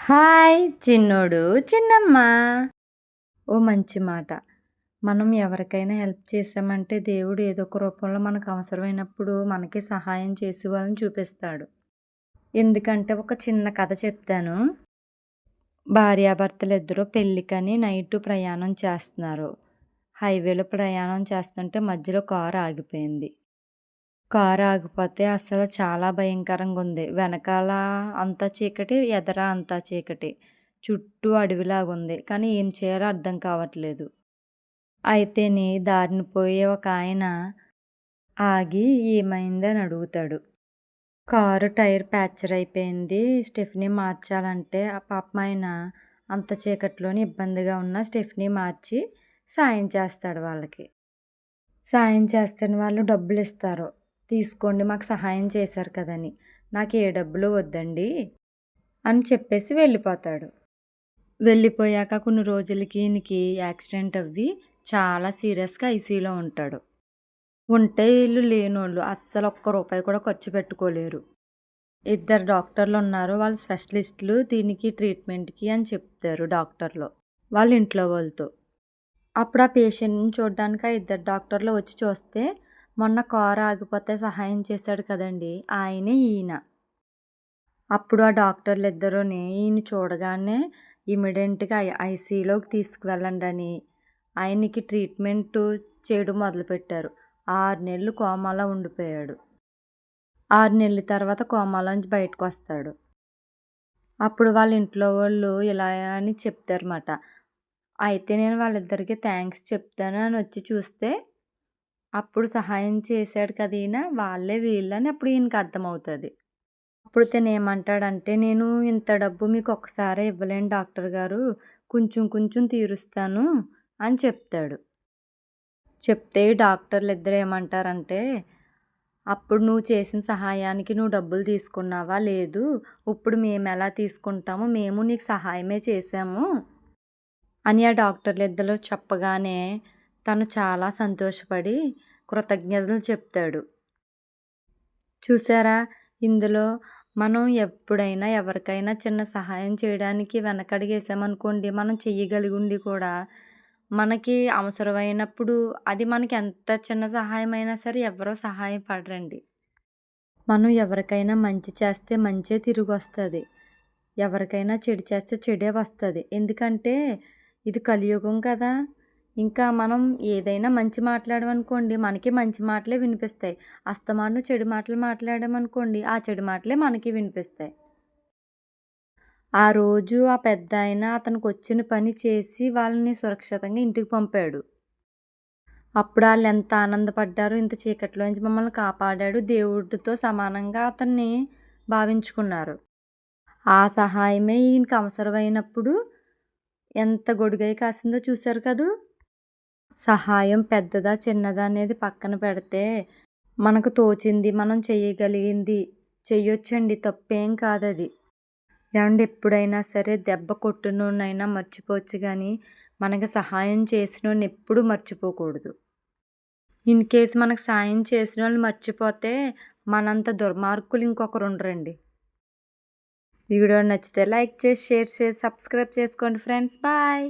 Hi చిన్నోడు చిన్నమ్మ. ఓ మంచి మాట. మనం ఎవరికైనా హెల్ప్ చేసామంటే దేవుడు ఏదో ఒక రూపంలో మనకు అవసరమైనప్పుడు మనకి సహాయం చేసే వాళ్ళని చూపిస్తాడు. ఎందుకంటే ఒక చిన్న కథ చెప్తాను. భార్యాభర్తలిద్దరూ పెళ్ళికని నైటు ప్రయాణం చేస్తున్నారు. హైవేలో ప్రయాణం చేస్తుంటే మధ్యలో కారు ఆగిపోయింది. కారు ఆగిపోతే అసలు చాలా భయంకరంగుంది. వెనకాల అంతా చీకటి, ఎదర అంతా చీకటి. చుట్టూ అడవిలాగుంది. కానీ ఏం చేయాలో అర్థం కావట్లేదు. అయితేని దారిన పోయే ఒకాయన ఆగి ఏమైందని అడుగుతాడు. కారు టైర్ ప్యాక్చర్ అయిపోయింది. స్టెఫ్నీ మార్చాలంటే ఆ పాపమాయన అంత చీకట్లోని ఇబ్బందిగా ఉన్న స్టెఫ్నీ మార్చి సాయం చేస్తాడు వాళ్ళకి. సాయం చేస్తేనే వాళ్ళు డబ్బులిస్తారు. తీసుకోండి మాకు సహాయం చేశారు కదని. నాకు ఏ డబ్బులు వద్దండి అని చెప్పేసి వెళ్ళిపోతాడు. వెళ్ళిపోయాక కొన్ని రోజులకి ఈయనకి యాక్సిడెంట్ అవ్వి చాలా సీరియస్‌గా ఐసీయూలో ఉంటాడు. ఉంటే వీళ్ళు లేనోళ్ళు అస్సలు ఒక్క రూపాయి కూడా ఖర్చు పెట్టుకోలేరు. ఇద్దరు డాక్టర్లున్నారు. వాళ్ళు స్పెషలిస్టులు దీనికి ట్రీట్మెంట్‌కి అని చెప్తారు డాక్టర్లు. వాళ్ళ ఇంట్లో వాళ్ళతో. అప్పుడు ఆ పేషెంట్‌ని చూడ్డానికి ఆ ఇద్దరు డాక్టర్లు వచ్చి చూస్తే మొన్న కారు ఆగిపోతే సహాయం చేశాడు కదండీ! ఆయనే ఈయన. అప్పుడు ఆ డాక్టర్లిద్దరూని ఈయన చూడగానే ఇమ్మీడియేట్‌గా ఐసీయూలోకి తీసుకువెళ్ళండని ఆయనకి ట్రీట్మెంటు చేయడం మొదలుపెట్టారు. 6 నెలలు కోమాలో ఉండిపోయాడు. 6 నెలల తర్వాత కోమాలోంచి బయటకొస్తాడు. అప్పుడు వాళ్ళ ఇంట్లో వాళ్ళు ఇలా అని చెప్తారన్నమాట. అయితే నేను వాళ్ళిద్దరికీ థాంక్స్ చెప్తాను అని వచ్చి చూస్తే అప్పుడు సహాయం చేశాడు కదా ఈయన, వాళ్ళే వీళ్ళని అప్పుడు ఈయనకి అర్థమవుతది. అప్పుడు తినేమంటాడంటే, "నేను ఇంత డబ్బు మీకు ఒక్కసారే ఇవ్వలేను డాక్టర్ గారు. కొంచెం కొంచెం తీరుస్తాను" అని చెప్తాడు. చెప్తే డాక్టర్లిద్దరూ ఏమంటారంటే, "అప్పుడు నువ్వు చేసిన సహాయానికి నువ్వు డబ్బులు తీసుకున్నావా? లేదు. ఇప్పుడు మేమెలా తీసుకుంటాము? మేము నీకు సహాయమే చేశాము" అని ఆ డాక్టర్లిద్దరూ చెప్పగానే తను చాలా సంతోషపడి కృతజ్ఞతలు చెప్తాడు. చూసారా? ఇందులో మనం ఎప్పుడైనా ఎవరికైనా చిన్న సహాయం చేయడానికి వెనకడుగేసామనుకోండి, మనం చెయ్యగలిగుండి కూడా మనకి అవసరమైనప్పుడు అది మనకి ఎంత చిన్న సహాయమైనా సరే ఎవ్వరూ సహాయపడరండి. మనం ఎవరికైనా మంచి చేస్తే మంచే తిరిగొస్తది. ఎవరికైనా చెడు చేస్తే చెడే వస్తది. ఎందుకంటే ఇది కలియుగం కదా! ఇంకా మనం ఏదైనా మంచి మాట్లాడామనుకోండి, మనకి మంచి మాటలే వినిపిస్తాయి. అస్తమాను చెడు మాటలు మాట్లాడామనుకోండి, ఆ చెడు మాటలే మనకి వినిపిస్తాయి. ఆ రోజు ఆ పెద్దాయన అతనికొచ్చిన పని చేసి వాళ్ళని సురక్షితంగా ఇంటికి పంపాడు. అప్పుడు ఆళ్ళెంత ఆనందపడ్డారో, ఇంత చీకట్లోంచి మమ్మల్ని కాపాడాడు, దేవుడితో సమానంగా అతన్ని భావించుకున్నారు. ఆ సహాయమే ఈయనకి అవసరమైనప్పుడు ఎంత గొడుగై కాసిందో చూశారు కదూ! సహాయం పెద్దదా, చిన్నదా అనేది పక్కన పెడితే, మనకు తోచింది, మనం చెయ్యగలిగింది చెయ్యొచ్చండి. తప్పేం కాదది. ఏవండీ ఎప్పుడైనా సరే దెబ్బ కొట్టినోడినైనా మర్చిపోవచ్చు గానీ, మనకి సహాయం చేసినోడిని ఎప్పుడూ మర్చిపోకూడదు. ఇన్‌కేస్ మనకు సాయం చేసినోళ్ళని మర్చిపోతే, మనంత దుర్మార్గులు ఇంకొకరుండరండి. ఈ వీడియో నచ్చితే లైక్ చేసి, షేర్ చేసి, సబ్స్క్రైబ్ చేసుకోండి ఫ్రెండ్స్. బాయ్.